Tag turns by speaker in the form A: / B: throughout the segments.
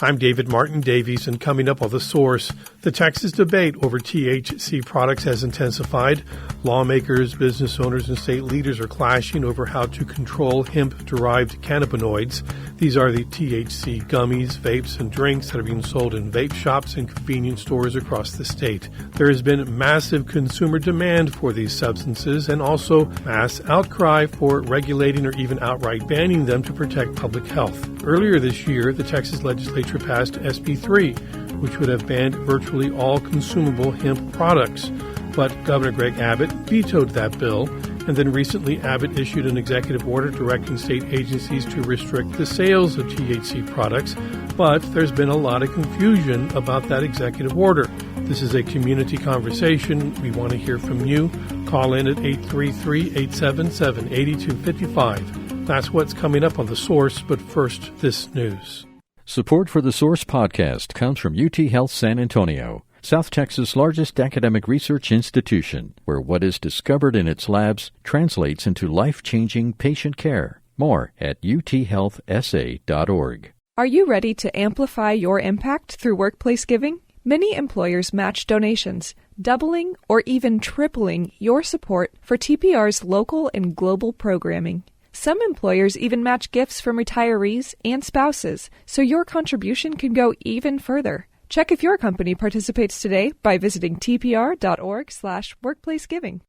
A: I'm David Martin Davies, and coming up on The Source, the Texas debate over THC products has intensified. Lawmakers, business owners, and state leaders are clashing over how to control hemp-derived cannabinoids. These are the THC gummies, vapes, and drinks that are being sold in vape shops and convenience stores across the state. There has been massive consumer demand for these substances and also mass outcry for regulating or even outright banning them to protect public health. Earlier this year, the Texas Legislature passed SB 3, which would have banned virtually all consumable hemp products. But Governor Greg Abbott vetoed that bill, and then recently Abbott issued an executive order directing state agencies to restrict the sales of THC products. But there's been a lot of confusion about that executive order. This is a community conversation. We want to hear from you. Call in at 833-877-8255. That's what's coming up on The Source, but first, this news.
B: Support for The Source podcast comes from UT Health San Antonio, South Texas' largest academic research institution, where what is discovered in its labs translates into life-changing patient care. More at uthealthsa.org.
C: Are you ready to amplify your impact through workplace giving? Many employers match donations, doubling or even tripling your support for TPR's local and global programming. Some employers even match gifts from retirees and spouses, so your contribution can go even further. Check if your company participates today by visiting tpr.org/workplacegiving.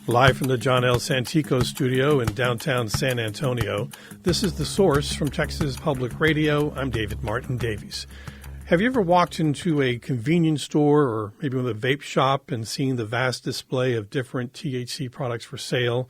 A: Live from the John L. Santico studio in downtown San Antonio, this is The Source from Texas Public Radio. I'm David Martin Davies. Have you ever walked into a convenience store or maybe with a vape shop and seen the vast display of different THC products for sale?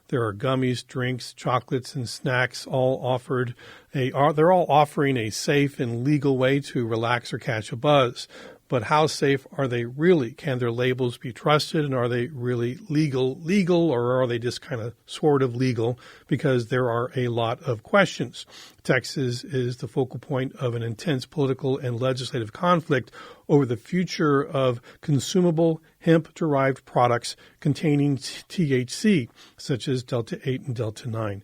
A: There are gummies, drinks, chocolates, and snacks all offered. They're all offering a safe and legal way to relax or catch a buzz. But how safe are they really? Can their labels be trusted, and are they really legal, or are they just kind of sort of legal? Because there are a lot of questions. Texas is the focal point of an intense political and legislative conflict over the future of consumable hemp-derived products containing THC, such as Delta-8 and Delta-9.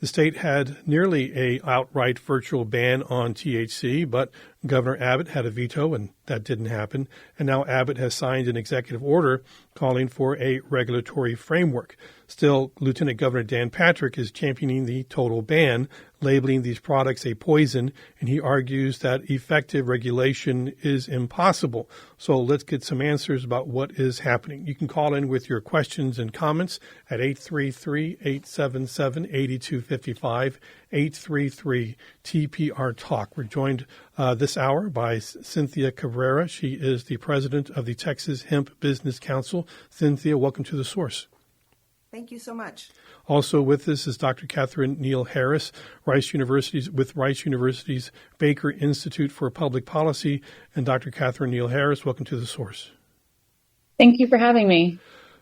A: The state had nearly an outright virtual ban on THC, but Governor Abbott had a veto, and that didn't happen. And now Abbott has signed an executive order calling for a regulatory framework. Still, Lieutenant Governor Dan Patrick is championing the total ban, labeling these products a poison, and he argues that effective regulation is impossible. So let's get some answers about what is happening. You can call in with your questions and comments at 833-877-8255, 833-TPR-TALK. We're joined this hour by Cynthia Cabrera. She is the president of the Texas Hemp Business Council. Cynthia, welcome to The Source.
D: Thank you so much.
A: Also with us is Dr. Catherine Neal Harris, Rice University's Baker Institute for Public Policy. And Dr. Catherine Neal Harris, welcome to The Source.
E: Thank you for having me.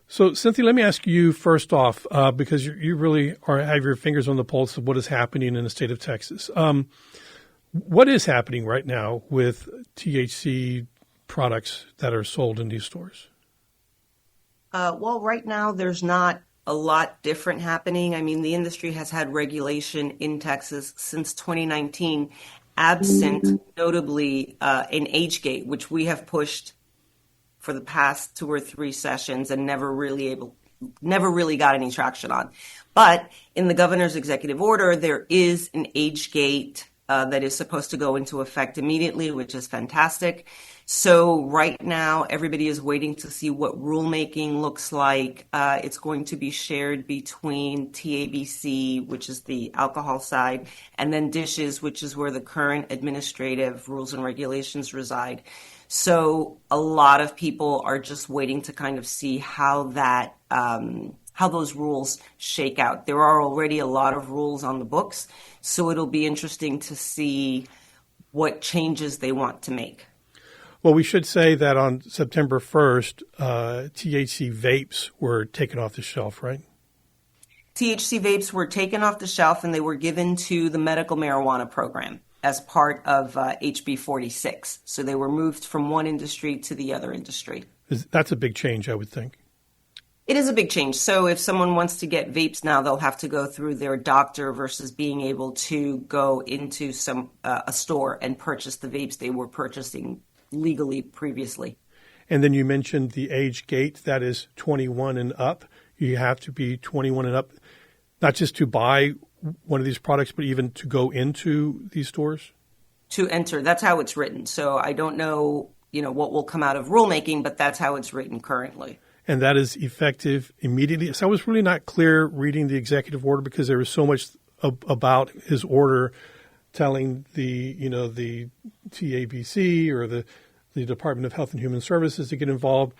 A: So, Cynthia, let me ask you first off, because you really have your fingers on the pulse of what is happening in the state of Texas. What is happening right now with THC products that are sold in these stores?
D: Well, right now there's not a lot different happening. I mean, the industry has had regulation in Texas since 2019, absent notably an age gate, which we have pushed for the past 2 or 3 sessions and never really got any traction on. But in the governor's executive order, there is an age gate that is supposed to go into effect immediately, which is fantastic. So right now, everybody is waiting to see what rulemaking looks like. It's going to be shared between TABC, which is the alcohol side, and then DISHES, which is where the current administrative rules and regulations reside. So a lot of people are just waiting to kind of see how those rules shake out. There are already a lot of rules on the books, so it'll be interesting to see what changes they want to make.
A: Well, we should say that on September 1st, THC vapes were taken off the shelf, right?
D: THC vapes were taken off the shelf and they were given to the medical marijuana program as part of HB 46. So they were moved from one industry to the other industry.
A: That's a big change, I would think.
D: It is a big change. So if someone wants to get vapes now, they'll have to go through their doctor versus being able to go into a store and purchase the vapes they were purchasing legally previously.
A: And then you mentioned the age gate, that is 21 and up. You have to be 21 and up, not just to buy one of these products, but even to go into these stores?
D: To enter. That's how it's written. So I don't know, what will come out of rulemaking, but that's how it's written currently.
A: And that is effective immediately. So I was really not clear reading the executive order because there was so much about his order telling the TABC or the Department of Health and Human Services to get involved.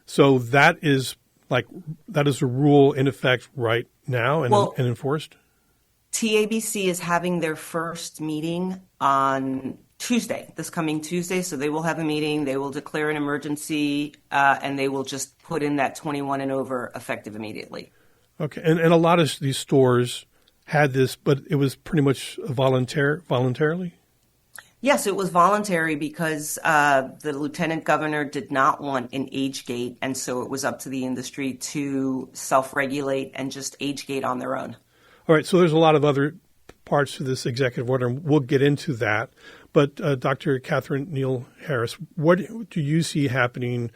A: So that is a rule in effect right now and enforced?
D: TABC is having their first meeting on Tuesday, this coming Tuesday. So they will have a meeting, they will declare an emergency, and they will just put in that 21 and over effective immediately. Okay.
A: And a lot of these stores had this, but it was pretty much voluntarily?
D: Yes, it was voluntary because the lieutenant governor did not want an age gate. And so it was up to the industry to self-regulate and just age gate on their own.
A: All right. So there's a lot of other parts to this executive order, and we'll get into that. But Dr. Catherine Neal Harris, what do you see happening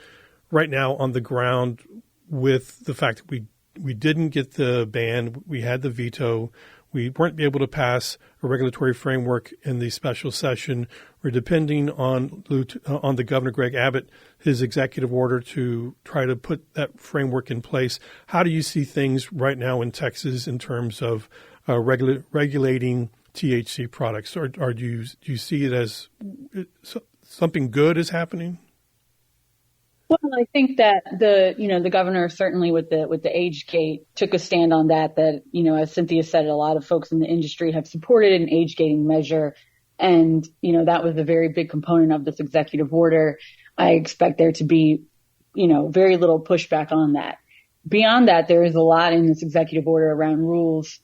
A: right now on the ground with the fact that we didn't get the ban, we had the veto, we weren't able to pass a regulatory framework in the special session. We're depending on the Governor Greg Abbott, his executive order to try to put that framework in place. How do you see things right now in Texas in terms of regulating THC products, or do you see it as something good is happening?
E: Well, I think that the governor certainly with the age gate took a stand on that, as Cynthia said, a lot of folks in the industry have supported an age gating measure. And, that was a very big component of this executive order. I expect there to be, very little pushback on that. Beyond that, there is a lot in this executive order around rules,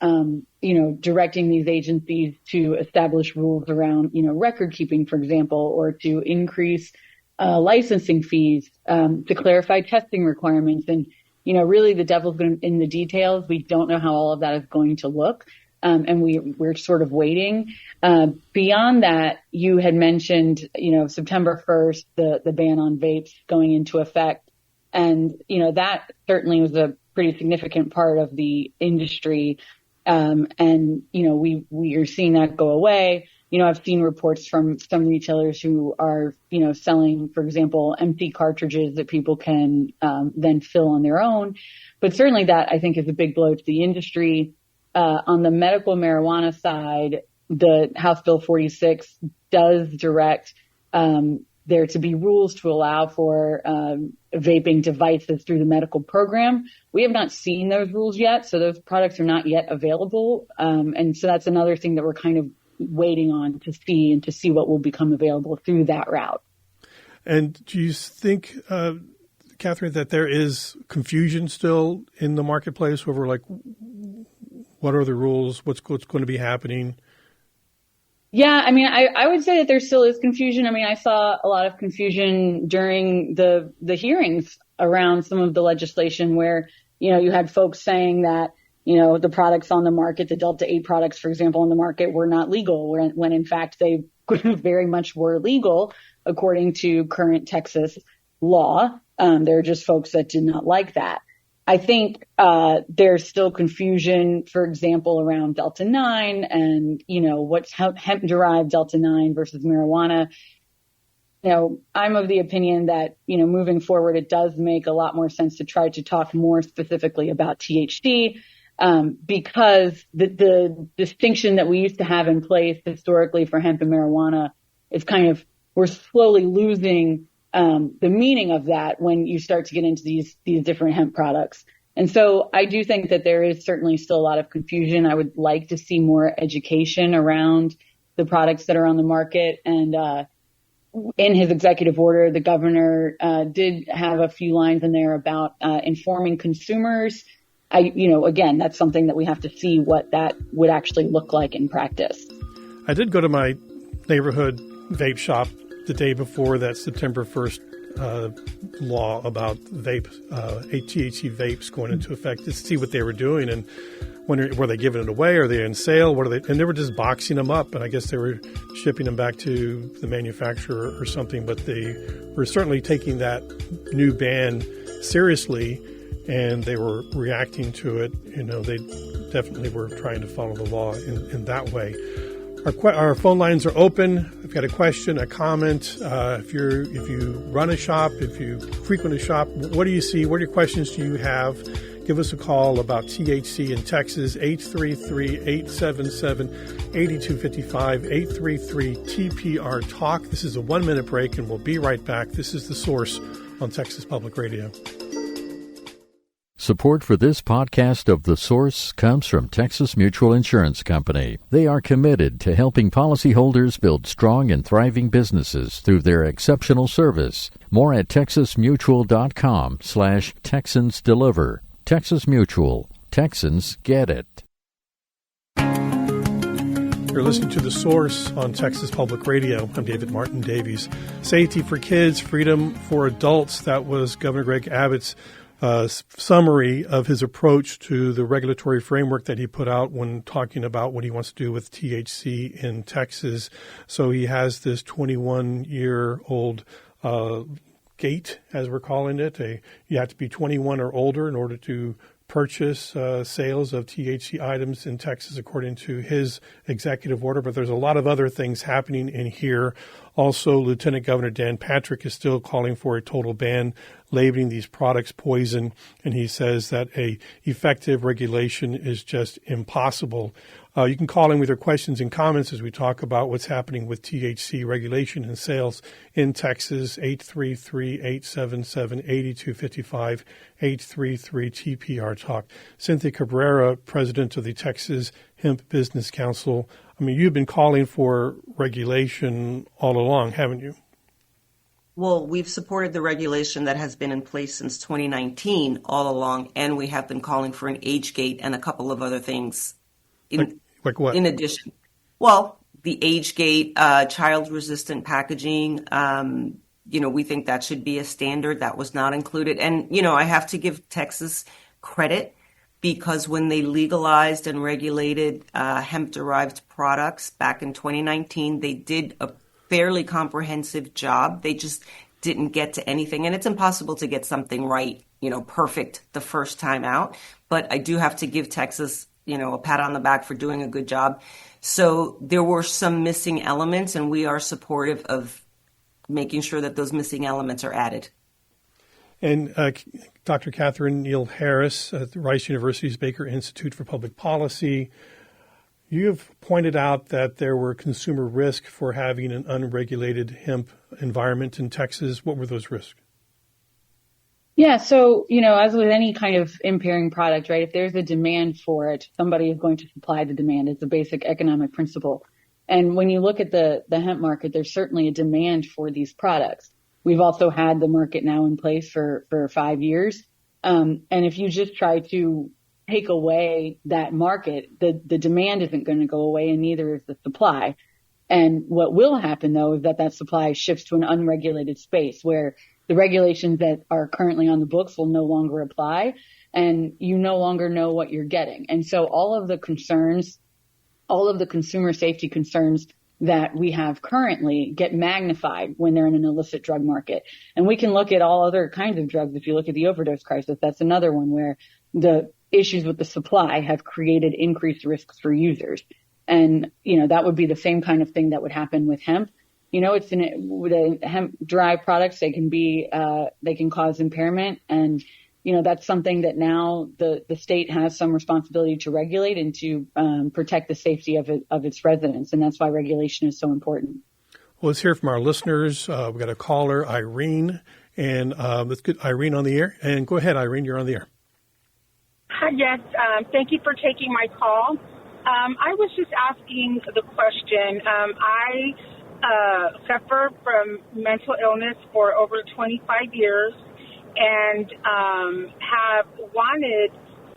E: directing these agencies to establish rules around, record keeping, for example, or to increase licensing fees, to clarify testing requirements. And, really the devil's in the details. We don't know how all of that is going to look. And we're sort of waiting. Beyond that, you had mentioned, September 1st, the ban on vapes going into effect. And, that certainly was a pretty significant part of the industry. And, we are seeing that go away. I've seen reports from some retailers who are, selling, for example, empty cartridges that people can then fill on their own. But certainly that, I think, is a big blow to the industry. On the medical marijuana side, the House Bill 46 does direct there to be rules to allow for vaping devices through the medical program. We have not seen those rules yet, so those products are not yet available. And so that's another thing that we're kind of waiting on to see what will become available through that route.
A: And do you think, Catherine, that there is confusion still in the marketplace over what are the rules, what's going to be happening?
E: Yeah, I would say that there still is confusion. I saw a lot of confusion during the hearings around some of the legislation where, you had folks saying that, the products on the market, the Delta 8 products, for example, on the market were not legal when in fact they very much were legal according to current Texas law. There are just folks that did not like that. I think there's still confusion, for example, around Delta 9 and, what's hemp-derived Delta 9 versus marijuana. I'm of the opinion that, moving forward, it does make a lot more sense to try to talk more specifically about THC because the distinction that we used to have in place historically for hemp and marijuana is we're slowly losing the meaning of that when you start to get into these different hemp products. And so I do think that there is certainly still a lot of confusion. I would like to see more education around the products that are on the market. And in his executive order, the governor did have a few lines in there about informing consumers. Again, that's something that we have to see what that would actually look like in practice.
A: I did go to my neighborhood vape shop the day before that September 1st law about THC vapes going into effect to see what they were doing and were they giving it away? Are they in sale? What are they? And they were just boxing them up, and I guess they were shipping them back to the manufacturer or something. But they were certainly taking that new ban seriously, and they were reacting to it. They definitely were trying to follow the law in that way. Our phone lines are open. I've got a question, a comment. If you run a shop, if you frequent a shop, what do you see? What questions do you have? Give us a call about THC in Texas, 833-877-8255, 833-TPR-TALK. This is a 1-minute break, and we'll be right back. This is The Source on Texas Public Radio.
B: Support for this podcast of The Source comes from Texas Mutual Insurance Company. They are committed to helping policyholders build strong and thriving businesses through their exceptional service. More at texasmutual.com/TexansDeliver. Texas Mutual. Texans get it.
A: You're listening to The Source on Texas Public Radio. I'm David Martin Davies. Safety for kids, freedom for adults. That was Governor Greg Abbott's summary of his approach to the regulatory framework that he put out when talking about what he wants to do with THC in Texas. So he has this 21-year-old gate, as we're calling it. You have to be 21 or older in order to purchase sales of THC items in Texas, according to his executive order. But there's a lot of other things happening in here. Also, Lieutenant Governor Dan Patrick is still calling for a total ban, labeling these products poison, and he says that a effective regulation is just impossible. You can call in with your questions and comments as we talk about what's happening with THC regulation and sales in Texas, 833-877-8255, 833-TPR-TALK. Cynthia Cabrera, president of the Texas Hemp Business Council. I mean, you've been calling for regulation all along, haven't you?
D: Well, we've supported the regulation that has been in place since 2019 all along, and we have been calling for an age gate and a couple of other things.
A: Like what?
D: In addition, well, the age gate, child-resistant packaging, we think that should be a standard. That was not included. And, I have to give Texas credit because when they legalized and regulated hemp-derived products back in 2019, they did a fairly comprehensive job. They just didn't get to anything. And it's impossible to get something right, perfect the first time out. But I do have to give Texas a pat on the back for doing a good job. So there were some missing elements, and we are supportive of making sure that those missing elements are added.
A: And Dr. Catherine Neal Harris at the Rice University's Baker Institute for Public Policy, you have pointed out that there were consumer risks for having an unregulated hemp environment in Texas. What were those risks?
E: Yeah, so, as with any kind of impairing product, right, if there's a demand for it, somebody is going to supply the demand. It's a basic economic principle. And when you look at the hemp market, there's certainly a demand for these products. We've also had the market now in place for 5 years. And if you just try to take away that market, the demand isn't going to go away, and neither is the supply. And what will happen, though, is that supply shifts to an unregulated space where the regulations that are currently on the books will no longer apply, and you no longer know what you're getting. And so all of the concerns, all of the consumer safety concerns that we have currently get magnified when they're in an illicit drug market. And we can look at all other kinds of drugs. If you look at the overdose crisis, that's another one where the issues with the supply have created increased risks for users. And, that would be the same kind of thing that would happen with hemp. With hemp derived products, they can cause impairment. And, that's something that now the state has some responsibility to regulate and to protect the safety of its residents. And that's why regulation is so important.
A: Well, let's hear from our listeners. We've got a caller, Irene, and let's get Irene on the air. And go ahead, Irene, you're on the air.
F: Hi, yes, thank you for taking my call. I was just asking the question. I suffer from mental illness for over 25 years and have wanted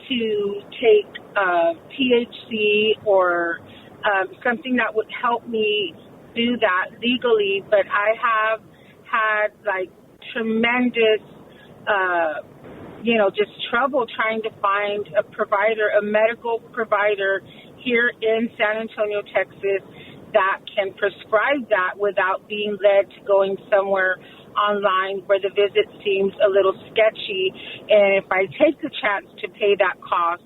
F: to take THC or something that would help me do that legally, but I have had like tremendous, just trouble trying to find a medical provider here in San Antonio, Texas, that can prescribe that without being led to going somewhere online where the visit seems a little sketchy. And if I take the chance to pay that cost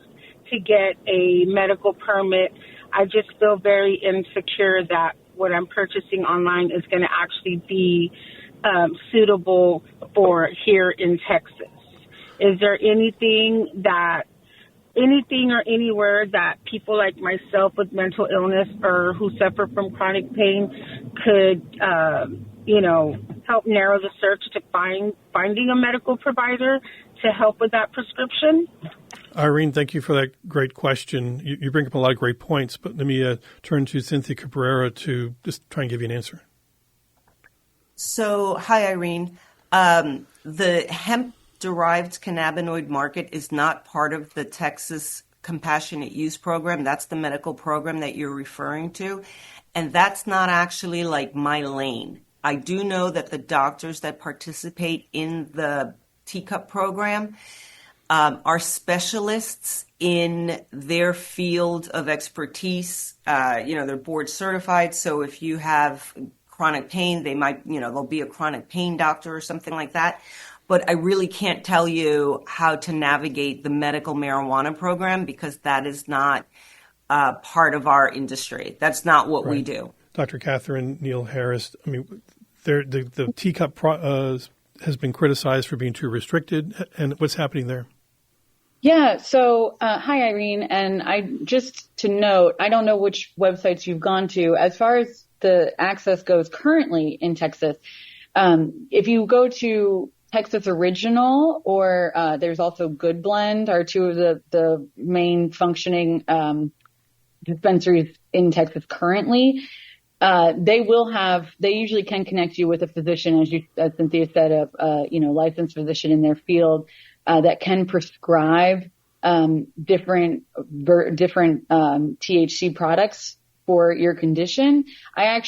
F: to get a medical permit, I just feel very insecure that what I'm purchasing online is going to actually be suitable for here in Texas. Is there anything or anywhere that people like myself with mental illness or who suffer from chronic pain could, help narrow the search to finding a medical provider to help with that prescription?
A: Irene, thank you for that great question. You bring up a lot of great points, but let me turn to Cynthia Cabrera to just try and give you an answer.
D: So, hi, Irene. The hemp-derived cannabinoid market is not part of the Texas Compassionate Use Program. That's the medical program that you're referring to. And that's not actually like my lane. I do know that the doctors that participate in the Teacup program are specialists in their field of expertise. They're board certified. So if you have chronic pain, they might, they'll be a chronic pain doctor or something like that. But I really can't tell you how to navigate the medical marijuana program because that is not part of our industry. That's not what we do.
A: Dr. Catherine Neal Harris, I mean, the Teacup has been criticized for being too restricted. And what's happening there?
E: Yeah. So, hi, Irene. And just to note, I don't know which websites you've gone to. As far as the access goes currently in Texas, if you go to Texas Original or there's also Good Blend are two of the main functioning dispensaries in Texas currently. They usually can connect you with a physician, as Cynthia said, a licensed physician in their field that can prescribe different THC products for your condition. My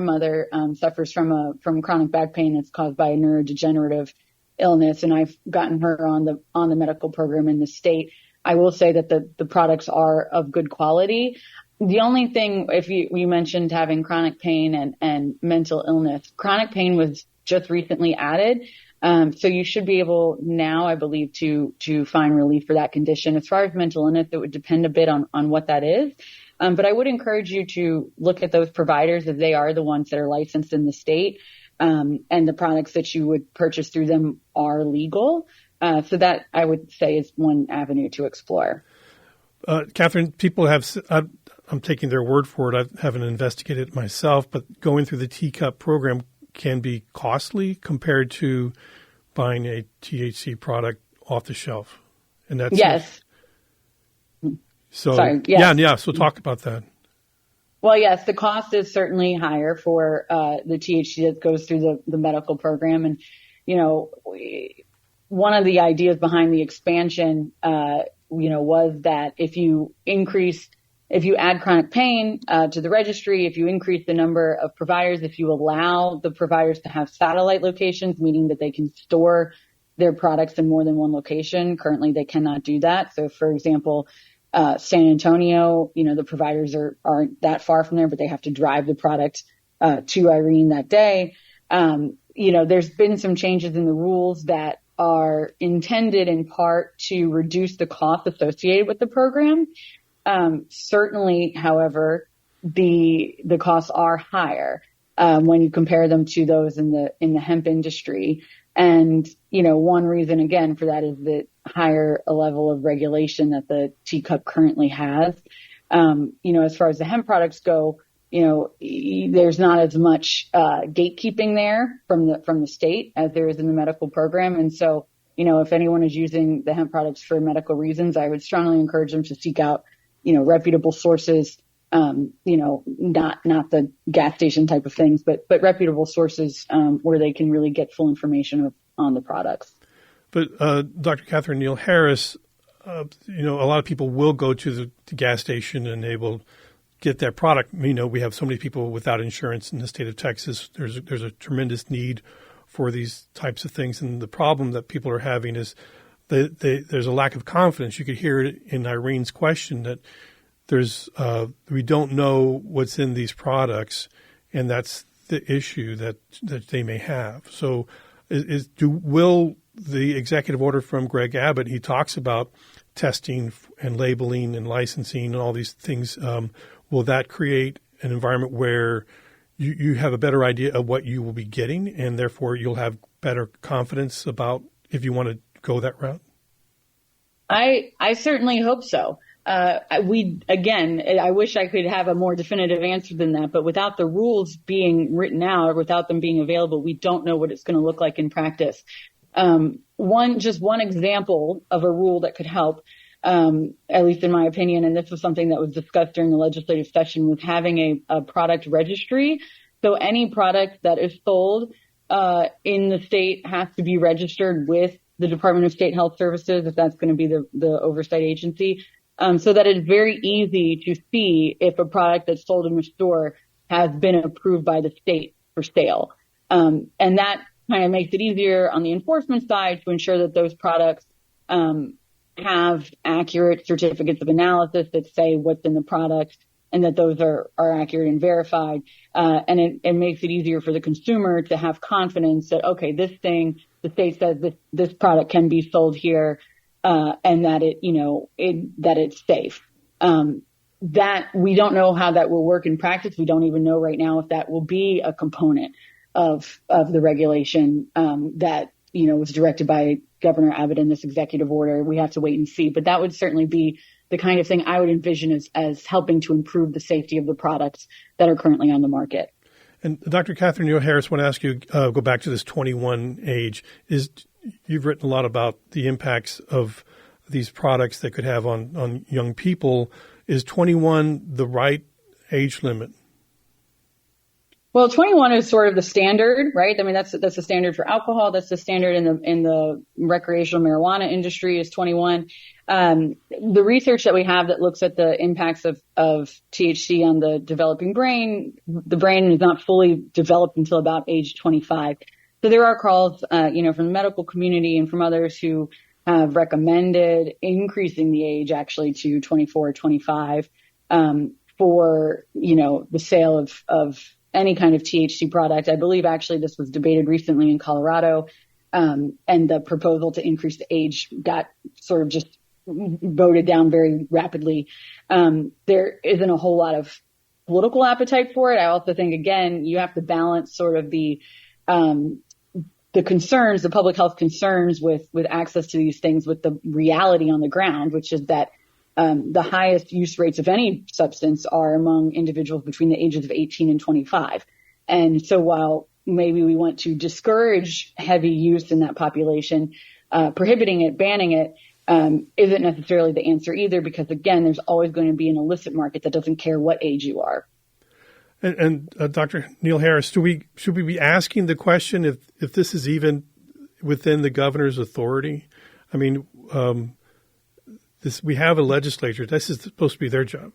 E: mother suffers from chronic back pain that's caused by a neurodegenerative illness, and I've gotten her on the medical program in the state. I will say that the products are of good quality. The only thing, if you mentioned having chronic pain and mental illness, chronic pain was just recently added. So you should be able now, I believe, to find relief for that condition. As far as mental illness, it would depend a bit on what that is. But I would encourage you to look at those providers as they are the ones that are licensed in the state. And the products that you would purchase through them are legal. So that I would say is one avenue to explore.
A: Catherine, people I'm taking their word for it. I haven't investigated it myself, but going through the Teacup program can be costly compared to buying a THC product off the shelf. And that's
E: yes.
A: So
E: sorry, yes.
A: Yeah. So talk about that.
E: Well, yes, the cost is certainly higher for the THC that goes through the medical program, and one of the ideas behind the expansion, was that if you add chronic pain to the registry, if you increase the number of providers, if you allow the providers to have satellite locations, meaning that they can store their products in more than one location. Currently, they cannot do that. So, for example, San Antonio, the providers aren't that far from there, but they have to drive the product to Irene that day. There's been some changes in the rules that are intended in part to reduce the cost associated with the program. Certainly, however, the costs are higher when you compare them to those in the hemp industry. And, one reason, again, for that is the higher level of regulation that the Teacup currently has. As far as the hemp products go, there's not as much gatekeeping there from the state as there is in the medical program. And so, if anyone is using the hemp products for medical reasons, I would strongly encourage them to seek out reputable sources, not the gas station type of things, but reputable sources where they can really get full information on the products.
A: But Dr. Catherine Neal Harris, a lot of people will go to the gas station and they will get that product. We have so many people without insurance in the state of Texas. There's a tremendous need for these types of things. And the problem that people are having is there's a lack of confidence. You could hear it in Irene's question that we don't know what's in these products, and that's the issue that they may have. So will the executive order from Greg Abbott, he talks about testing and labeling and licensing and all these things, will that create an environment where you have a better idea of what you will be getting, and therefore you'll have better confidence about if you want to go that route?
E: I certainly hope so. I wish I could have a more definitive answer than that, but without the rules being written out or without them being available, we don't know what it's going to look like in practice. One example of a rule that could help, at least in my opinion, and this was something that was discussed during the legislative session, was having a product registry. So any product that is sold in the state has to be registered with the Department of State Health Services, if that's going to be the oversight agency, so that it's very easy to see if a product that's sold in a store has been approved by the state for sale. And that kind of makes it easier on the enforcement side to ensure that those products have accurate certificates of analysis that say what's in the product and that those are accurate and verified. And it makes it easier for the consumer to have confidence that, okay, this thing, the state says this product can be sold here, and that that it's safe. That we don't know how that will work in practice. We don't even know right now if that will be a component of the regulation that was directed by Governor Abbott in this executive order. We have to wait and see, but that would certainly be the kind of thing I would envision as helping to improve the safety of the products that are currently on the market.
A: And Dr. Catherine Neal-Harris, I want to ask you, go back to this 21 age. You've written a lot about the impacts of these products that could have on young people. Is 21 the right age limit?
E: Well, 21 is sort of the standard, right? I mean, that's the standard for alcohol. That's the standard in the recreational marijuana industry is 21. The research that we have that looks at the impacts of THC on the developing brain, the brain is not fully developed until about age 25. So there are calls, from the medical community and from others who have recommended increasing the age actually to 24 or 25, for, the sale of any kind of THC product. I believe actually this was debated recently in Colorado, and the proposal to increase the age got sort of just voted down very rapidly. There isn't a whole lot of political appetite for it. I also think, again, you have to balance sort of the concerns, the public health concerns with access to these things with the reality on the ground, which is that the highest use rates of any substance are among individuals between the ages of 18 and 25. And so while maybe we want to discourage heavy use in that population, prohibiting it, banning it, isn't necessarily the answer either, because again, there's always going to be an illicit market that doesn't care what age you are.
A: And Dr. Neal-Harris, should we be asking the question if this is even within the governor's authority? I mean, we have a legislature. This is supposed to be their job.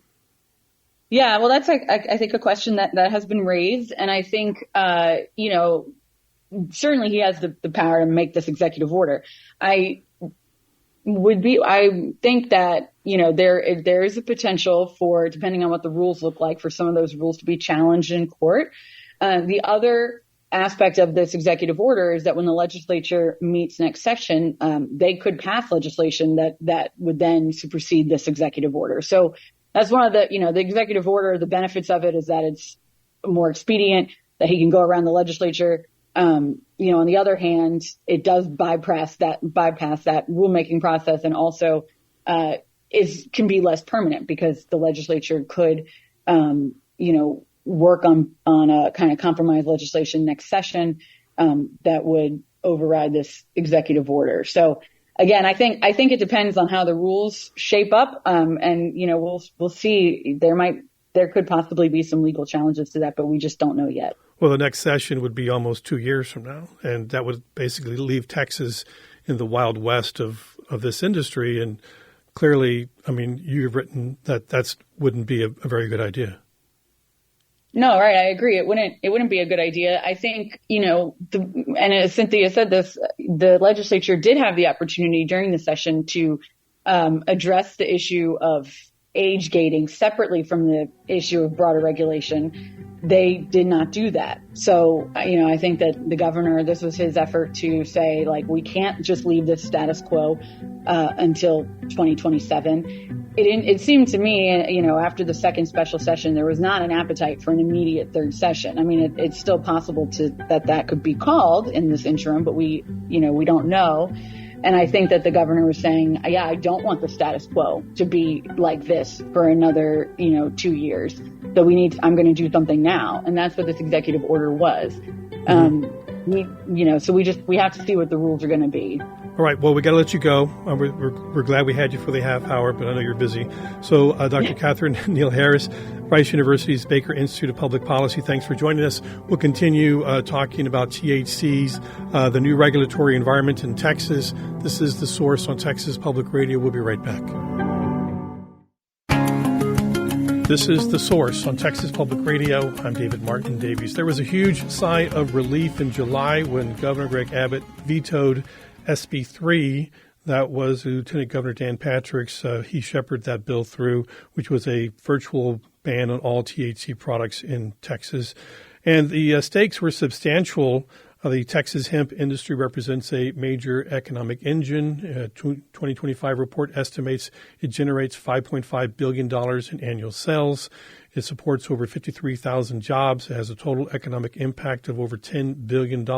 E: Yeah, well, that's I think a question that has been raised, and I think certainly he has the power to make this executive order. I think that there is a potential for, depending on what the rules look like, for some of those rules to be challenged in court. The other aspect of this executive order is that when the legislature meets next session, they could pass legislation that would then supersede this executive order. So that's one of the executive order, the benefits of it is that it's more expedient, that he can go around the legislature. On the other hand, it does bypass that rulemaking process, and also can be less permanent, because the legislature could, work on a kind of compromise legislation next session that would override this executive order. So again, I think it depends on how the rules shape up, and we'll see. There could possibly be some legal challenges to that, but we just don't know yet.
A: Well, the next session would be almost 2 years from now, and that would basically leave Texas in the wild west of this industry. And clearly, I mean, you've written that wouldn't be a very good idea.
E: No, right. I agree. It wouldn't be a good idea. I think, and as Cynthia said this, the legislature did have the opportunity during the session to address the issue of age gating separately from the issue of broader regulation. They did not do that. So, I think that the governor, this was his effort to say, like, we can't just leave this status quo until 2027. It seemed to me, after the second special session, there was not an appetite for an immediate third session. I mean, it's still possible that could be called in this interim, but we don't know. And I think that the governor was saying, I don't want the status quo to be like this for another, 2 years. So I'm going to do something now. And that's what this executive order was. So we have to see what the rules are going to be.
A: All right. Well, we got to let you go. We're glad we had you for the half hour, but I know you're busy. So, Dr. Catherine Neal Harris, Rice University's Baker Institute of Public Policy, thanks for joining us. We'll continue talking about THCs, the new regulatory environment in Texas. This is The Source on Texas Public Radio. We'll be right back. This is The Source on Texas Public Radio. I'm David Martin Davies. There was a huge sigh of relief in July when Governor Greg Abbott vetoed SB 3. That was Lieutenant Governor Dan Patrick's. He shepherded that bill through, which was a virtual ban on all THC products in Texas. And the stakes were substantial. The Texas hemp industry represents a major economic engine. 2025 report estimates it generates $5.5 billion in annual sales. It supports over 53,000 jobs. It has a total economic impact of over $10 billion.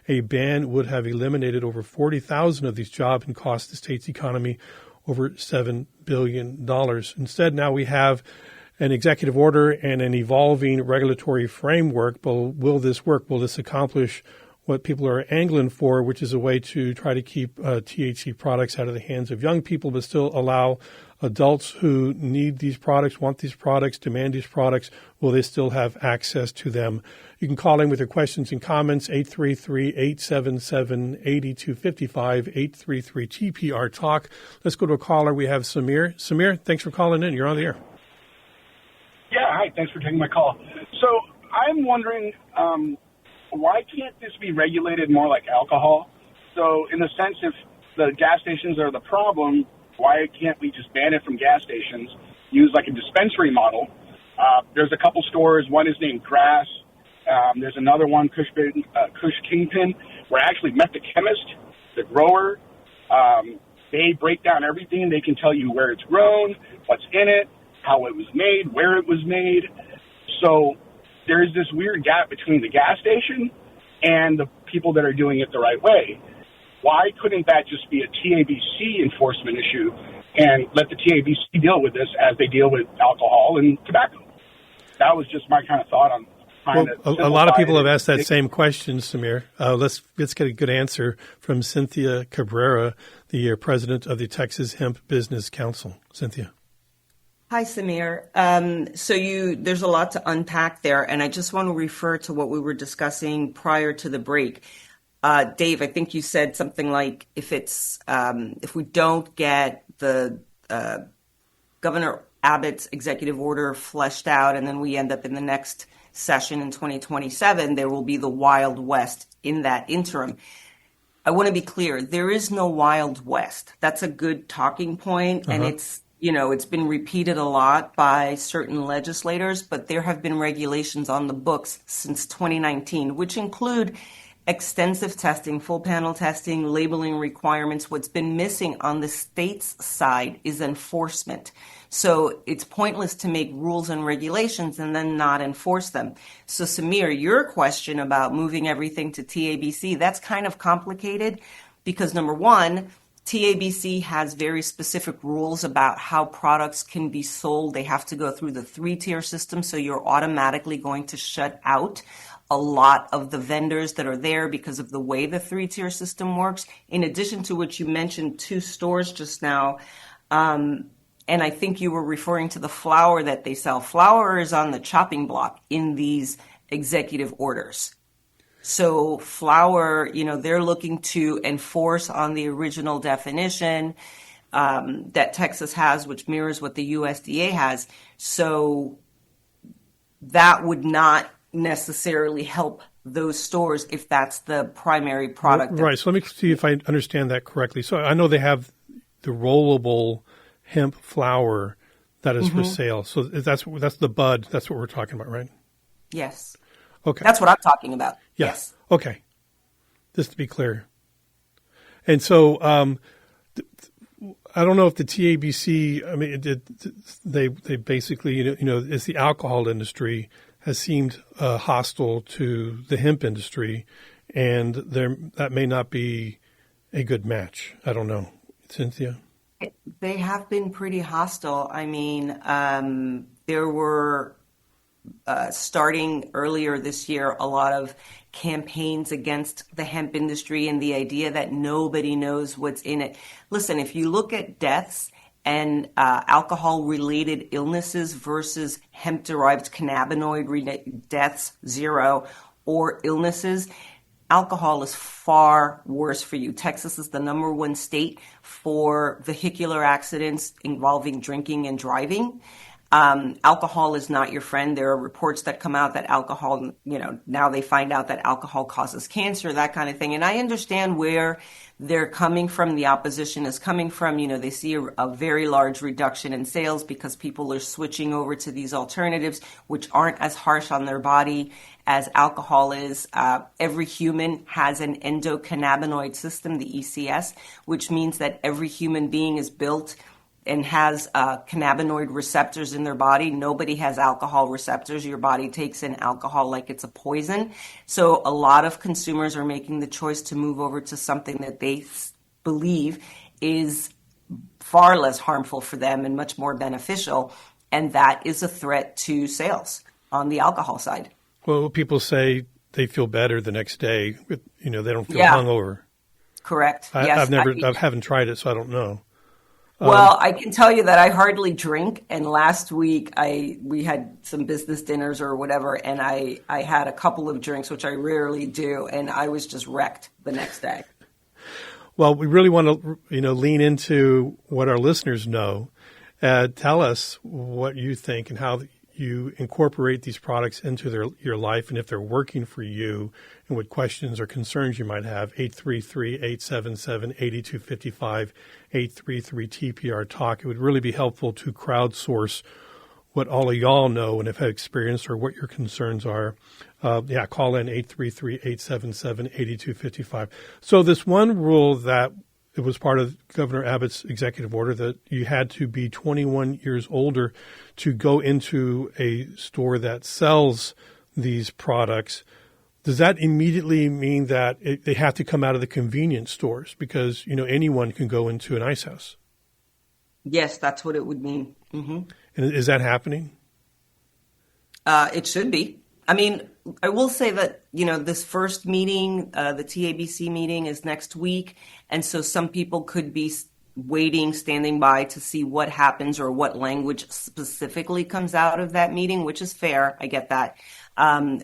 A: A ban would have eliminated over 40,000 of these jobs and cost the state's economy over $7 billion. Instead, now we have an executive order and an evolving regulatory framework. But will this work? Will this accomplish what people are angling for, which is a way to try to keep THC products out of the hands of young people, but still allow adults who need these products, want these products, demand these products, will they still have access to them? You can call in with your questions and comments, 833-877-8255, 833-TPR-TALK. Let's go to a caller. We have Samir. Samir, thanks for calling in. You're on the air.
G: Yeah, hi. Thanks for taking my call. So I'm wondering, why can't this be regulated more like alcohol? So in the sense, if the gas stations are the problem, why can't we just ban it from gas stations, use like a dispensary model? There's a couple stores. One is named Grass. There's another one, Kush Kingpin, where I actually met the chemist, the grower. They break down everything. They can tell you where it's grown, what's in it, how it was made, where it was made. So there's this weird gap between the gas station and the people that are doing it the right way. Why couldn't that just be a TABC enforcement issue and let the TABC deal with this as they deal with alcohol and tobacco? That was just my kind of thought on trying to
A: a lot of people have asked that same question, Samir. Let's get a good answer from Cynthia Cabrera, the president of the Texas Hemp Business Council. Cynthia.
D: Hi, Samir. There's a lot to unpack there, and I just want to refer to what we were discussing prior to the break. Dave, I think you said something like if we don't get the Governor Abbott's executive order fleshed out, and then we end up in the next session in 2027, there will be the Wild West in that interim. I want to be clear, there is no Wild West. That's a good talking point, and it's been repeated a lot by certain legislators, but there have been regulations on the books since 2019, which include extensive testing, full panel testing, labeling requirements. What's been missing on the state's side is enforcement. So it's pointless to make rules and regulations and then not enforce them. So Samir, your question about moving everything to TABC, that's kind of complicated because number one, TABC has very specific rules about how products can be sold. They have to go through the 3-tier system, so you're automatically going to shut out a lot of the vendors that are there because of the way the 3-tier system works. In addition to what you mentioned, 2 stores just now, and I think you were referring to the flour that they sell. Flour is on the chopping block in these executive orders. So flour, they're looking to enforce on the original definition. that Texas has, which mirrors what the USDA has. So that would not necessarily help those stores if that's the primary product.
A: Right. So let me see if I understand that correctly. So I know they have the rollable hemp flour that is for sale. So that's the bud. That's what we're talking about, right?
D: Yes.
A: Okay.
D: That's what I'm talking about.
A: Yeah.
D: Yes.
A: Okay. Just to be clear. And so I don't know if the TABC, I mean, they basically, it's the alcohol industry has seemed hostile to the hemp industry, and that may not be a good match. I don't know. Cynthia?
D: They have been pretty hostile. I mean, there were, starting earlier this year, a lot of campaigns against the hemp industry and the idea that nobody knows what's in it. Listen, if you look at deaths and alcohol-related illnesses versus hemp-derived cannabinoid deaths, 0, or illnesses, alcohol is far worse for you. Texas is the #1 state for vehicular accidents involving drinking and driving. Alcohol is not your friend. There are reports that come out that alcohol, now they find out that alcohol causes cancer, that kind of thing. And I understand where they're coming from. The opposition is coming from. They see a very large reduction in sales because people are switching over to these alternatives, which aren't as harsh on their body as alcohol is. Every human has an endocannabinoid system, the ECS, which means that every human being is built and has cannabinoid receptors in their body. Nobody has alcohol receptors. Your body takes in alcohol like it's a poison. So a lot of consumers are making the choice to move over to something that they believe is far less harmful for them and much more beneficial. And that is a threat to sales on the alcohol side.
A: Well, people say they feel better the next day. They don't feel hungover.
D: Correct.
A: Yes. I haven't tried it, so I don't know.
D: Well, I can tell you that I hardly drink, and last week we had some business dinners or whatever, and I had a couple of drinks, which I rarely do, and I was just wrecked the next day.
A: Well, we really want to lean into what our listeners know. Tell us what you think and how you incorporate these products into your life, and if they're working for you, and what questions or concerns you might have. 833-877-8255, 833-TPR-TALK. It would really be helpful to crowdsource what all of y'all know and have had experience or what your concerns are. Call in 833-877-8255. So this one rule that it was part of Governor Abbott's executive order that you had to be 21 years older to go into a store that sells these products. Does that immediately mean that they have to come out of the convenience stores? Because, anyone can go into an ice house.
D: Yes, that's what it would mean. Mm-hmm.
A: And is that happening?
D: It should be. I mean, I will say that, this first meeting, the TABC meeting is next week. And so some people could be standing by to see what happens or what language specifically comes out of that meeting, which is fair. I get that.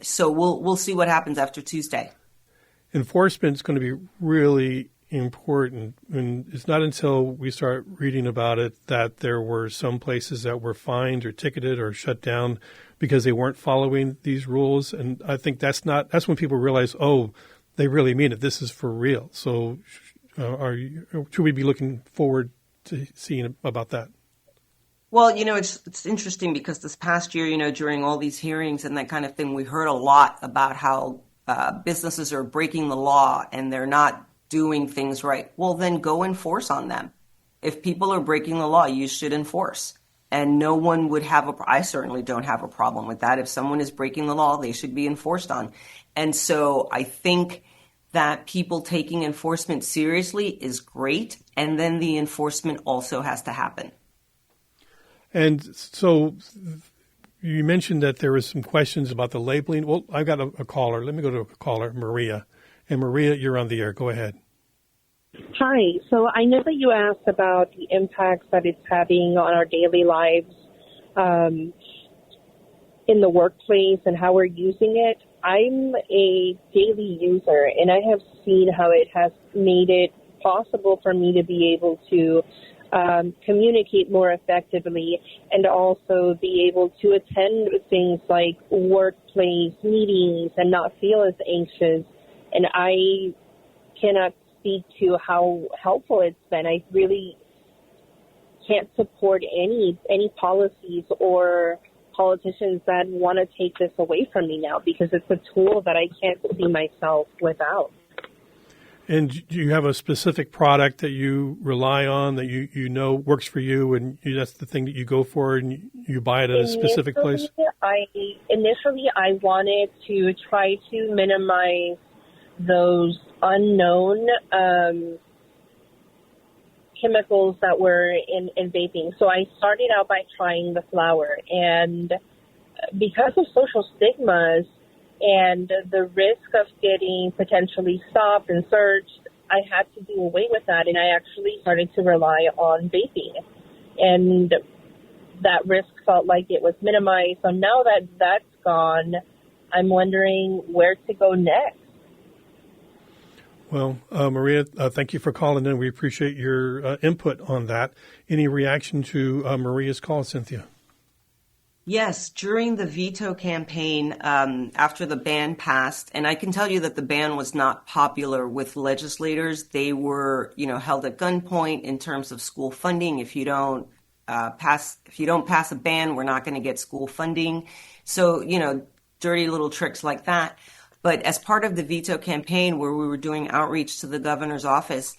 D: So we'll see what happens after Tuesday. Enforcement
A: is going to be really important. And it's not until we start reading about it that there were some places that were fined or ticketed or shut down because they weren't following these rules. And I think that's when people realize, oh, they really mean it. This is for real. So should we be looking forward to seeing about that?
D: Well, it's interesting because this past year, during all these hearings and that kind of thing, we heard a lot about how businesses are breaking the law and they're not doing things right. Well, then go enforce on them. If people are breaking the law, you should enforce. And no one would I certainly don't have a problem with that. If someone is breaking the law, they should be enforced on. And so I think that people taking enforcement seriously is great. And then the enforcement also has to happen. And
A: so you mentioned that there was some questions about the labeling. Well, I've got a caller. Let me go to a caller, Maria. And Maria, you're on the air. Go ahead.
H: Hi. So I know that you asked about the impacts that it's having on our daily lives in the workplace and how we're using it. I'm a daily user, and I have seen how it has made it possible for me to be able to communicate more effectively, and also be able to attend things like workplace meetings and not feel as anxious. And I cannot speak to how helpful it's been. I really can't support any policies or politicians that want to take this away from me now, because it's a tool that I can't see myself without.
A: And do you have a specific product that you rely on that you know works for you, and that's the thing that you go for, and you buy it at a specific place?
H: Initially, I wanted to try to minimize those unknown chemicals that were in vaping. So I started out by trying the flower, and because of social stigmas and the risk of getting potentially stopped and searched, I had to do away with that, and I actually started to rely on vaping. And that risk felt like it was minimized. So now that that's gone, I'm wondering where to go next.
A: Well, Maria, thank you for calling in. We appreciate your input on that. Any reaction to Maria's call, Cynthia?
D: Yes, during the veto campaign, after the ban passed, and I can tell you that the ban was not popular with legislators. They were, held at gunpoint in terms of school funding. If you don't pass a ban, we're not going to get school funding. So, dirty little tricks like that. But as part of the veto campaign, where we were doing outreach to the governor's office,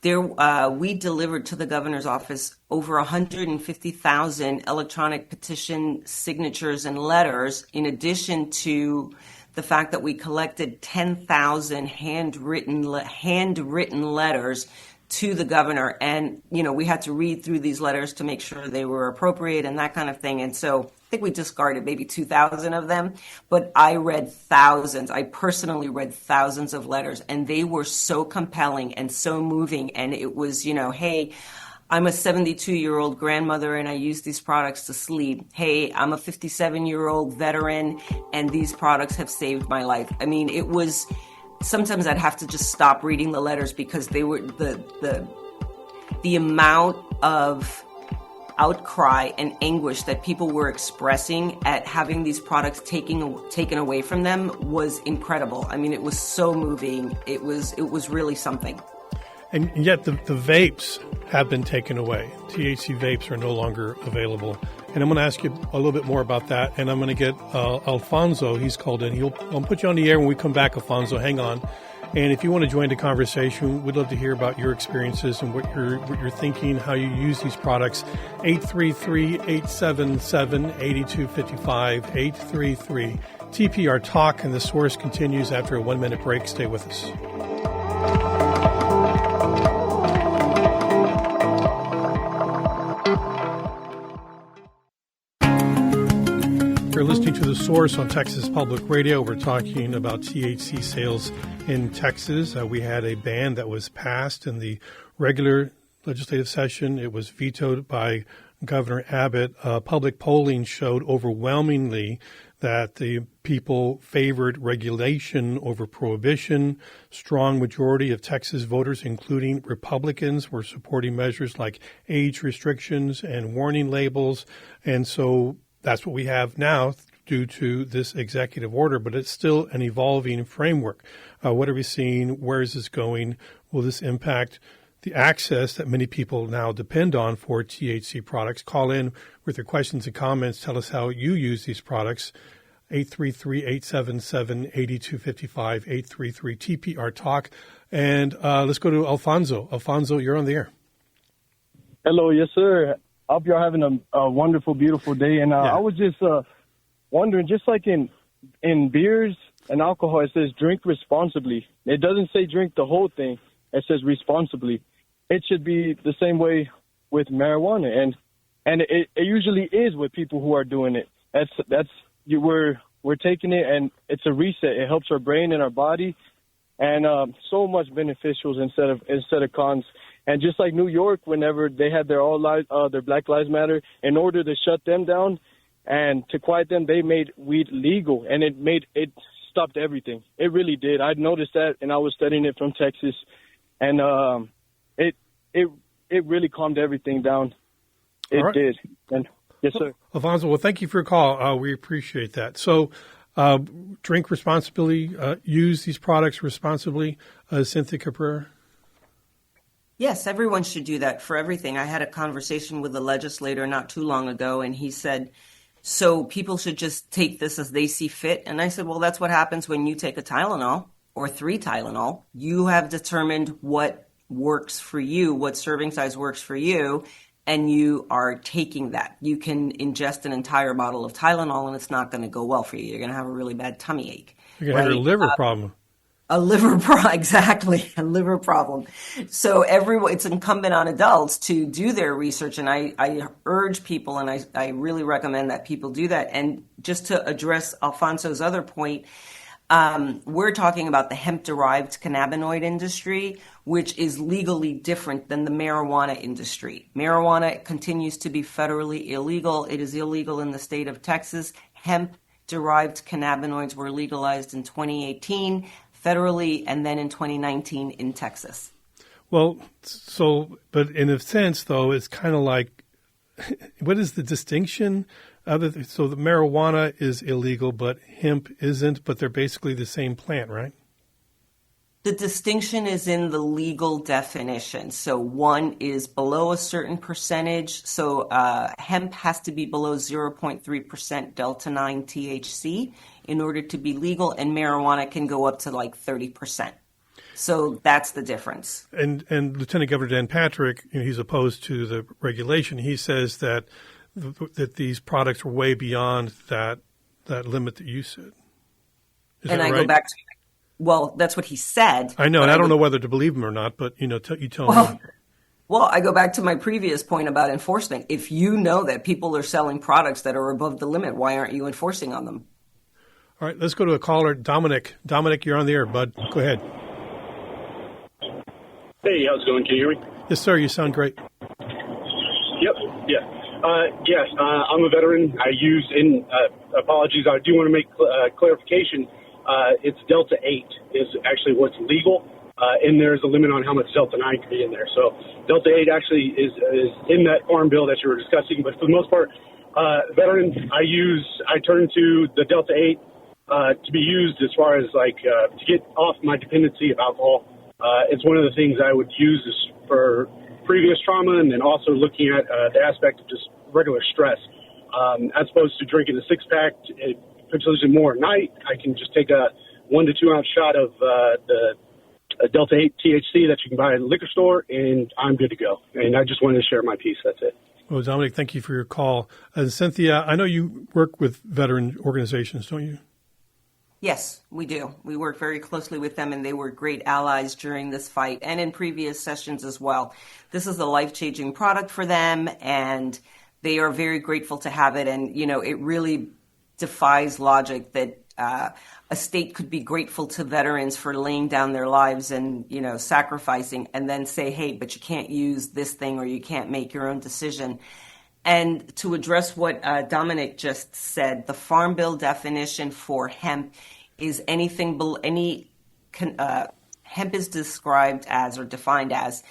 D: we delivered to the governor's office over 150,000 electronic petition signatures and letters, in addition to the fact that we collected 10,000 handwritten letters to the governor. And, we had to read through these letters to make sure they were appropriate and that kind of thing. And so I think we discarded maybe 2,000 of them, but I read thousands. I personally read thousands of letters, and they were so compelling and so moving. And it was, hey, I'm a 72-year-old grandmother and I use these products to sleep. Hey, I'm a 57-year-old veteran and these products have saved my life. I mean, it was, sometimes I'd have to just stop reading the letters because they were the amount of outcry and anguish that people were expressing at having these products taken away from them was incredible. I mean, it was so moving. It was really something.
A: And yet the vapes have been taken away. THC vapes are no longer available. And I'm going to ask you a little bit more about that. And I'm going to get Alfonso. He's called in. I'll put you on the air when we come back, Alfonso. Hang on. And if you want to join the conversation, we'd love to hear about your experiences and what you're thinking, how you use these products. 833-877-8255, 833-TPR Talk, and the source continues after a 1-minute break. Stay with us. You're listening to The Source on Texas Public Radio. We're talking about THC sales in Texas. We had a ban that was passed in the regular legislative session. It was vetoed by Governor Abbott. Public polling showed overwhelmingly that the people favored regulation over prohibition. Strong majority of Texas voters, including Republicans, were supporting measures like age restrictions and warning labels. And so that's what we have now due to this executive order, but it's still an evolving framework. What are we seeing? Where is this going? Will this impact the access that many people now depend on for THC products? Call in with your questions and comments. Tell us how you use these products. 833-877-8255, 833-TPR Talk. And let's go to Alfonso. Alfonso, you're on the air.
I: Hello, yes, sir. I hope you're having a wonderful, beautiful day. And I was just wondering, just like in beers and alcohol, it says drink responsibly. It doesn't say drink the whole thing. It says responsibly. It should be the same way with marijuana. And it usually is with people who are doing it. We're taking it, and it's a reset. It helps our brain and our body, and so much beneficials instead of cons. And just like New York, whenever they had their Black Lives Matter, in order to shut them down and to quiet them, they made weed legal, and it stopped everything. It really did. I noticed that, and I was studying it from Texas, and it it really calmed everything down. It
A: right.
I: did. And yes, sir.
A: Alfonso, well, thank you for your call. We appreciate that. So, drink responsibly, use these products responsibly. Cynthia Caprera?
D: Yes, everyone should do that for everything. I had a conversation with a legislator not too long ago, and he said, so people should just take this as they see fit. And I said, well, that's what happens when you take a Tylenol or 3 Tylenol. You have determined what works for you, what serving size works for you, and you are taking that. You can ingest an entire bottle of Tylenol, and it's not going to go well for you. You're going to have a really bad tummy ache.
A: You're going to have a liver problem.
D: A liver problem, exactly, a liver problem. So it's incumbent on adults to do their research, and I urge people, and I really recommend that people do that. And just to address Alfonso's other point, we're talking about the hemp-derived cannabinoid industry, which is legally different than the marijuana industry. Marijuana continues to be federally illegal. It is illegal in the state of Texas. Hemp-derived cannabinoids were legalized in 2018. Federally, and then in 2019 in Texas.
A: Well, but in a sense, though, it's kind of like, what is the distinction? So the marijuana is illegal, but hemp isn't, but they're basically the same plant, right?
D: The distinction is in the legal definition. So one is below a certain percentage. So hemp has to be below 0.3% delta-9 THC in order to be legal, and marijuana can go up to like 30%. So that's the difference.
A: And Lieutenant Governor Dan Patrick, he's opposed to the regulation. He says that these products are way beyond that limit that you said.
D: And I go back to, well, that's what he said.
A: I know, and I don't know whether to believe him or not, but you tell me.
D: Well, I go back to my previous point about enforcement. If you know that people are selling products that are above the limit, why aren't you enforcing on them?
A: All right, let's go to a caller, Dominic. Dominic, you're on the air, bud. Go ahead.
J: Hey, how's it going? Can you hear me?
A: Yes, sir. You sound great.
J: Yep. Yeah. Yes, I'm a veteran. I use, apologies, I do want to make clarification. It's Delta 8 is actually what's legal, and there's a limit on how much Delta 9 can be in there. So Delta 8 actually is in that farm bill that you were discussing, but for the most part, veterans, I turn to the Delta 8 to be used as far as to get off my dependency of alcohol. It's one of the things I would use for previous trauma, and then also looking at the aspect of just regular stress. As opposed to drinking a 6-pack, potentially more at night, I can just take a 1 to 2 ounce shot of the Delta 8 THC that you can buy at the liquor store, and I'm good to go. And I just wanted to share my piece. That's it.
A: Well, Dominic, thank you for your call. Cynthia, I know you work with veteran organizations, don't you?
D: Yes, we do. We work very closely with them, and they were great allies during this fight and in previous sessions as well. This is a life-changing product for them, and they are very grateful to have it. And, it really defies logic that a state could be grateful to veterans for laying down their lives and, sacrificing, and then say, hey, but you can't use this thing or you can't make your own decision. And to address what Dominic just said, the Farm Bill definition for hemp is hemp is described as or defined as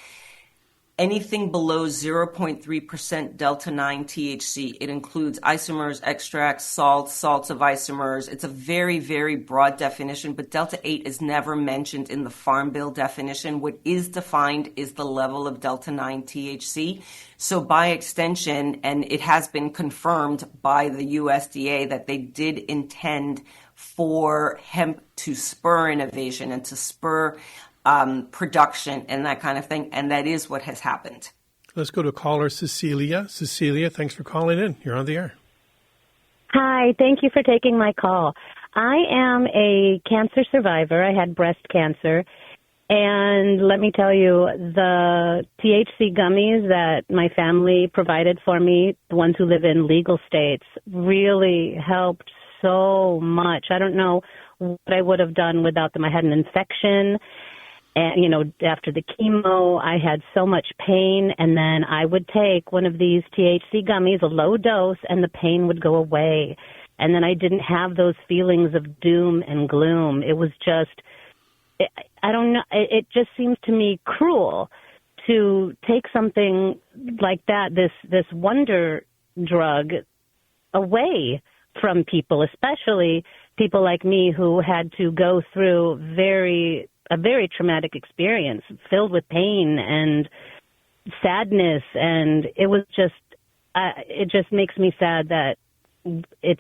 D: anything below 0.3% delta-9 THC. It includes isomers, extracts, salts of isomers. It's a very, very broad definition, but delta-8 is never mentioned in the Farm Bill definition. What is defined is the level of delta-9 THC. So by extension, and it has been confirmed by the USDA that they did intend for hemp to spur innovation and to spur production and that kind of thing. And that is what has happened.
A: Let's go to caller Cecilia. Cecilia, thanks for calling in. You're on the air.
K: Hi, thank you for taking my call. I am a cancer survivor. I had breast cancer. And let me tell you, the THC gummies that my family provided for me, the ones who live in legal states, really helped so much. I don't know what I would have done without them. I had an infection. And, after the chemo, I had so much pain, and then I would take one of these THC gummies, a low dose, and the pain would go away. And then I didn't have those feelings of doom and gloom. It was just, I don't know, it just seems to me cruel to take something like that, this wonder drug, away from people, especially people like me who had to go through a very traumatic experience filled with pain and sadness, and it was just it just makes me sad that it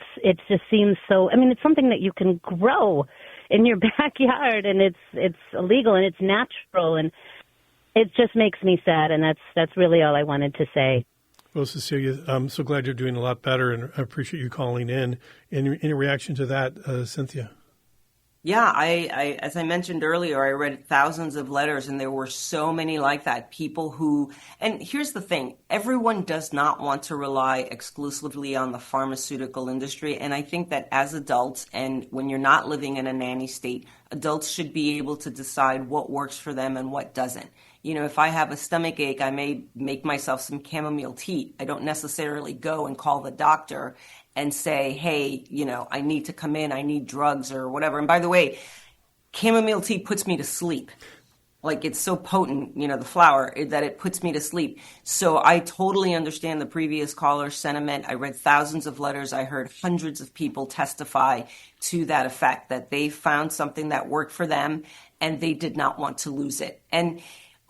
K: just seems so. I mean, it's something that you can grow in your backyard, and it's illegal and it's natural, and it just makes me sad, and that's really all I wanted to say.
A: Well, Cecilia, I'm so glad you're doing a lot better, and I appreciate you calling in. Any reaction to that, Cynthia?
D: Yeah, I as I mentioned earlier, I read thousands of letters, and there were so many like that. People who, and here's the thing, everyone does not want to rely exclusively on the pharmaceutical industry. And I think that as adults, and when you're not living in a nanny state, adults should be able to decide what works for them and what doesn't. You know, if I have a stomach ache, I may make myself some chamomile tea. I don't necessarily go and call the doctor and say, hey, you know, I need to come in, I need drugs or whatever. And by the way, chamomile tea puts me to sleep. Like, it's so potent, you know, the flower, that it puts me to sleep. So I totally understand the previous caller's sentiment. I read thousands of letters. I heard hundreds of people testify to that effect, that they found something that worked for them and they did not want to lose it. And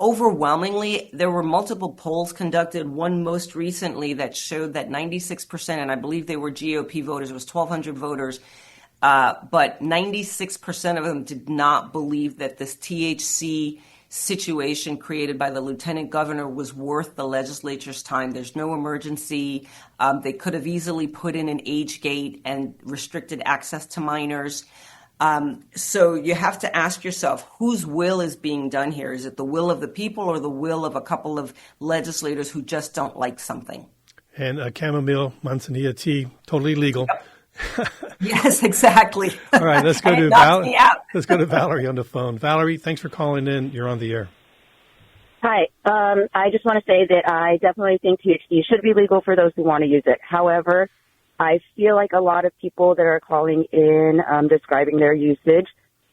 D: overwhelmingly, there were multiple polls conducted, one most recently that showed that 96%, and I believe they were GOP voters, it was 1,200 voters, but 96% of them did not believe that this THC situation created by the lieutenant governor was worth the legislature's time. There's no emergency. They could have easily put in an age gate and restricted access to minors. So you have to ask yourself, whose will is being done here? Is it the will of the people or the will of a couple of legislators who just don't like something?
A: And chamomile, manzanilla tea, totally legal.
D: Yep. Yes, exactly.
A: All right, let's go to let's go to Valerie on the phone. Valerie, thanks for calling in. You're on the air.
L: Hi. I just want to say that I definitely think THC should be legal for those who want to use it. However, I feel like a lot of people that are calling in describing their usage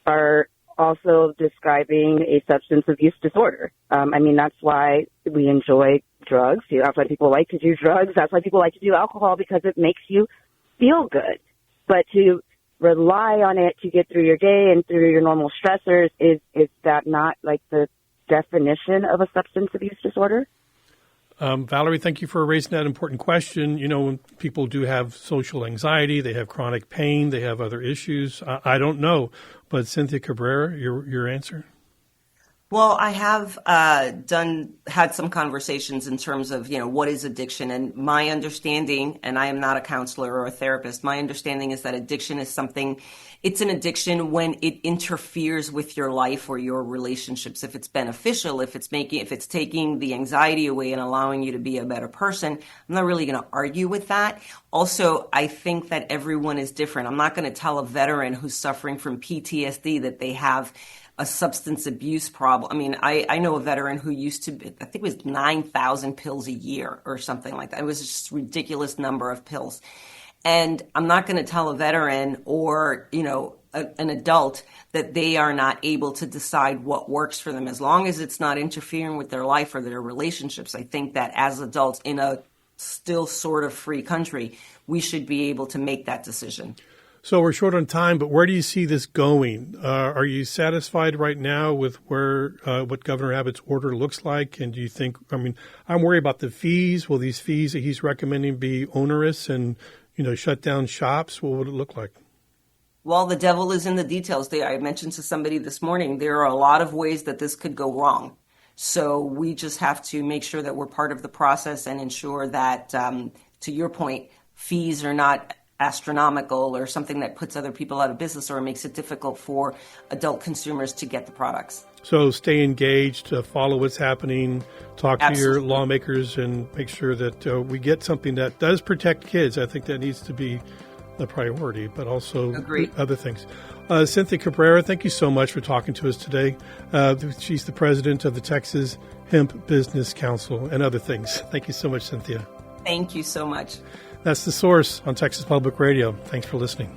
L: are also describing a substance abuse disorder. I mean, that's why we enjoy drugs. That's why people like to do drugs. That's why people like to do alcohol, because it makes you feel good. But to rely on it to get through your day and through your normal stressors, is that not like the definition of a substance abuse disorder?
A: Valerie, thank you for raising that important question. You know, when people do have social anxiety, they have chronic pain, they have other issues. I don't know. But Cynthia Cabrera, your answer?
D: Well, I have had some conversations in terms of, you know, what is addiction? And my understanding, and I am not a counselor or a therapist, my understanding is that addiction is something, it's an addiction when it interferes with your life or your relationships. If it's beneficial, if it's taking the anxiety away and allowing you to be a better person, I'm not really going to argue with that. Also, I think that everyone is different. I'm not going to tell a veteran who's suffering from PTSD that they have a substance abuse problem. I mean, I know a veteran who used to, I think it was 9,000 pills a year or something like that. It was just a ridiculous number of pills. And I'm not going to tell a veteran or, you know, an adult that they are not able to decide what works for them, as long as it's not interfering with their life or their relationships. I think that as adults in a still sort of free country, we should be able to make that decision.
A: So we're short on time, but where do you see this going? Are you satisfied right now with what Governor Abbott's order looks like? And do you think, I mean, I'm worried about the fees. Will these fees that he's recommending be onerous and, you know, shut down shops? What would it look like?
D: Well, the devil is in the details. I mentioned to somebody this morning, there are a lot of ways that this could go wrong. So we just have to make sure that we're part of the process and ensure that, to your point, fees are not astronomical or something that puts other people out of business or makes it difficult for adult consumers to get the products.
A: So stay engaged, follow what's happening, talk to your lawmakers, and make sure that we get something that does protect kids. I think that needs to be the priority, but also other things. Cynthia Cabrera, thank you so much for talking to us today. She's the president of the Texas Hemp Business Council and other things. Thank you so much, Cynthia.
D: Thank you so much.
A: That's The Source on Texas Public Radio. Thanks for listening.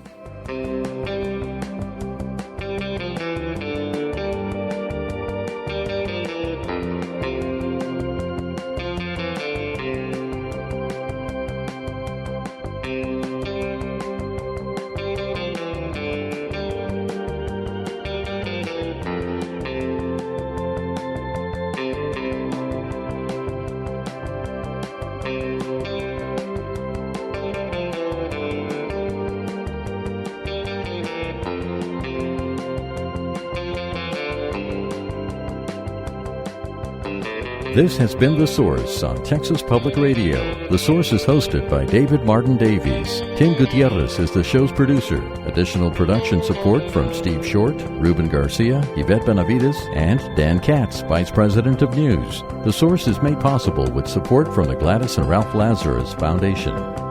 B: This has been The Source on Texas Public Radio. The Source is hosted by David Martin Davies. Tim Gutierrez is the show's producer. Additional production support from Steve Short, Ruben Garcia, Yvette Benavides, and Dan Katz, Vice President of News. The Source is made possible with support from the Gladys and Ralph Lazarus Foundation.